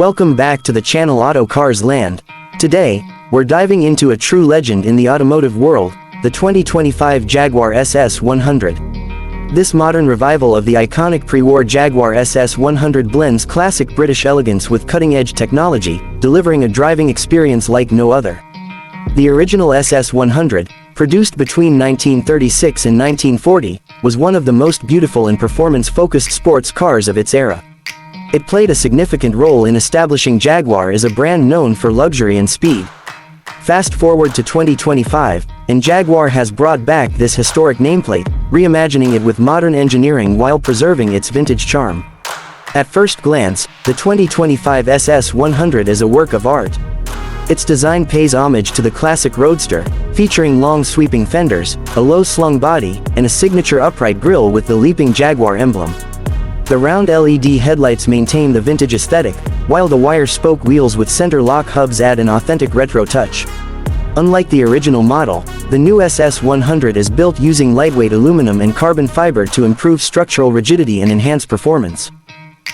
Welcome back to the channel Auto Cars Land. Today, we're diving into a true legend in the automotive world, the 2025 Jaguar SS 100. This modern revival of the iconic pre-war Jaguar SS 100 blends classic British elegance with cutting-edge technology, delivering a driving experience like no other. The original SS 100, produced between 1936 and 1940, was one of the most beautiful and performance-focused sports cars of its era. It played a significant role in establishing Jaguar as a brand known for luxury and speed. Fast forward to 2025, and Jaguar has brought back this historic nameplate, reimagining it with modern engineering while preserving its vintage charm. At first glance, the 2025 SS 100 is a work of art. Its design pays homage to the classic roadster, featuring long sweeping fenders, a low-slung body, and a signature upright grille with the leaping Jaguar emblem. The round LED headlights maintain the vintage aesthetic, while the wire-spoke wheels with center-lock hubs add an authentic retro touch. Unlike the original model, the new SS 100 is built using lightweight aluminum and carbon fiber to improve structural rigidity and enhance performance.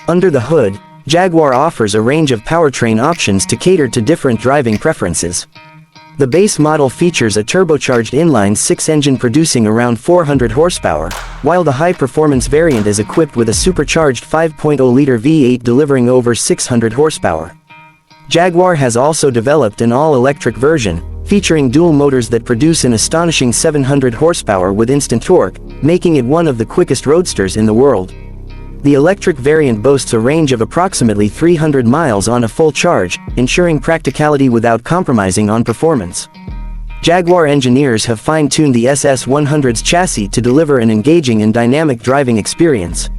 Under the hood, Jaguar offers a range of powertrain options to cater to different driving preferences. The base model features a turbocharged inline-six engine producing around 400 horsepower, while the high-performance variant is equipped with a supercharged 5.0-liter V8 delivering over 600 horsepower. Jaguar has also developed an all-electric version, featuring dual motors that produce an astonishing 700 horsepower with instant torque, making it one of the quickest roadsters in the world. The electric variant boasts a range of approximately 300 miles on a full charge, ensuring practicality without compromising on performance. Jaguar engineers have fine-tuned the SS 100's chassis to deliver an engaging and dynamic driving experience.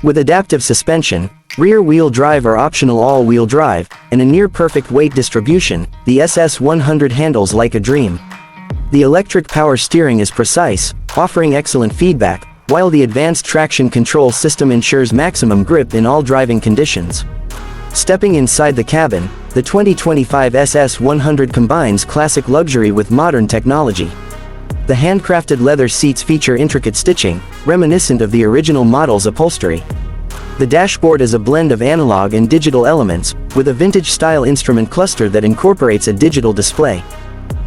With adaptive suspension, rear-wheel drive or optional all-wheel drive, and a near-perfect weight distribution, the SS 100 handles like a dream. The electric power steering is precise, offering excellent feedback, while the advanced traction control system ensures maximum grip in all driving conditions. Stepping inside the cabin, the 2025 SS 100 combines classic luxury with modern technology. The handcrafted leather seats feature intricate stitching, reminiscent of the original model's upholstery. The dashboard is a blend of analog and digital elements, with a vintage-style instrument cluster that incorporates a digital display.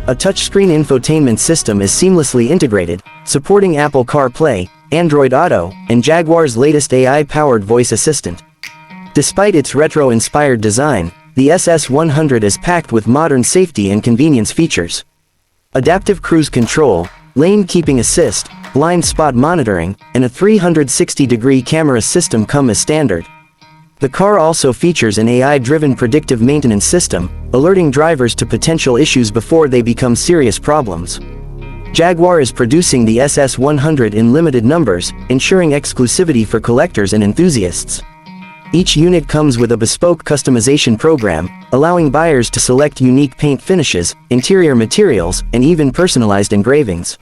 A touchscreen infotainment system is seamlessly integrated, supporting Apple CarPlay, Android Auto, and Jaguar's latest AI-powered voice assistant. Despite its retro-inspired design, the SS 100 is packed with modern safety and convenience features. Adaptive cruise control, lane keeping assist, blind spot monitoring, and a 360-degree camera system come as standard. The car also features an AI-driven predictive maintenance system, alerting drivers to potential issues before they become serious problems. Jaguar is producing the SS 100 in limited numbers, ensuring exclusivity for collectors and enthusiasts. Each unit comes with a bespoke customization program, allowing buyers to select unique paint finishes, interior materials, and even personalized engravings.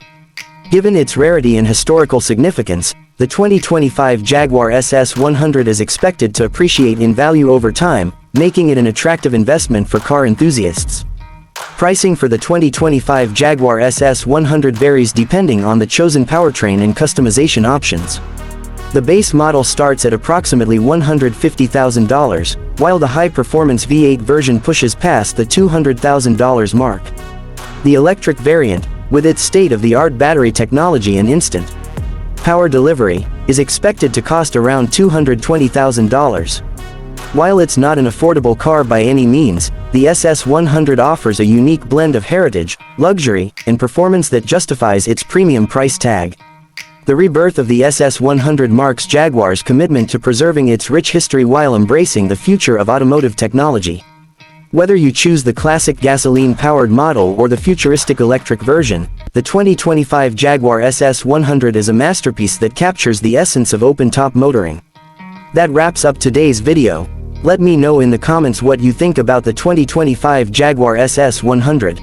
Given its rarity and historical significance, the 2025 Jaguar SS 100 is expected to appreciate in value over time, making it an attractive investment for car enthusiasts. Pricing for the 2025 Jaguar SS 100 varies depending on the chosen powertrain and customization options. The base model starts at approximately $150,000, while the high-performance V8 version pushes past the $200,000 mark. The electric variant, with its state-of-the-art battery technology and instant power delivery, is expected to cost around $220,000. While it's not an affordable car by any means, the SS 100 offers a unique blend of heritage, luxury, and performance that justifies its premium price tag. The rebirth of the SS 100 marks Jaguar's commitment to preserving its rich history while embracing the future of automotive technology. Whether you choose the classic gasoline-powered model or the futuristic electric version, the 2025 Jaguar SS 100 is a masterpiece that captures the essence of open-top motoring. That wraps up today's video. Let me know in the comments what you think about the 2025 Jaguar SS 100.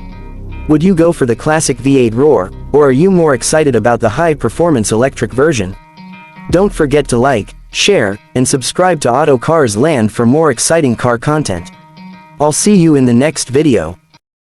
Would you go for the classic V8 roar, or are you more excited about the high-performance electric version? Don't forget to like, share, and subscribe to Auto Cars Land for more exciting car content. I'll see you in the next video.